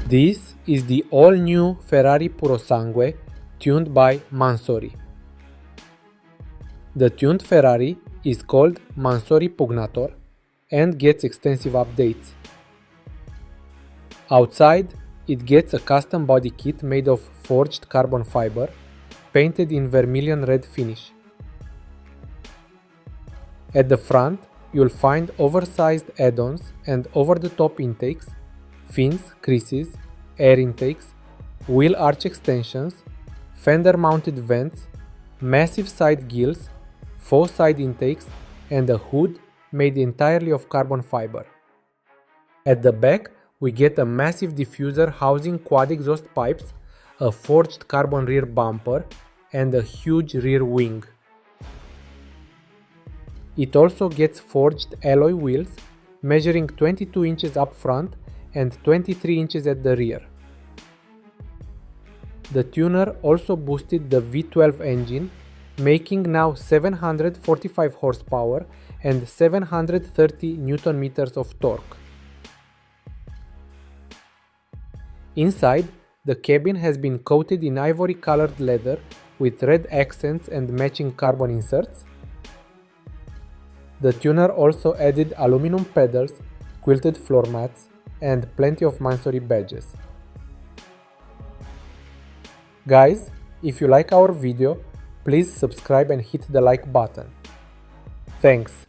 This is the all-new Ferrari Purosangue tuned by Mansory. The tuned Ferrari is called Mansory Pugnator and gets extensive updates. Outside, it gets a custom body kit made of forged carbon fiber, painted in Vermillion red finish. At the front, you'll find oversized add-ons and over-the-top intakes, fins, creases, air intakes, wheel arch extensions, fender-mounted vents, massive side gills, faux side intakes, and a hood made entirely of carbon fiber. At the back, we get a massive diffuser housing quad exhaust pipes, a forged carbon rear bumper, and a huge rear wing. It also gets forged alloy wheels measuring 22 inches up front and 23 inches at the rear. The tuner also boosted the V12 engine, making now 745 horsepower and 730 Nm of torque. Inside, the cabin has been coated in ivory-colored leather with red accents and matching carbon inserts. The tuner also added aluminum pedals, quilted floor mats, and plenty of Mansory badges. Guys, if you like our video, please subscribe and hit the like button. Thanks!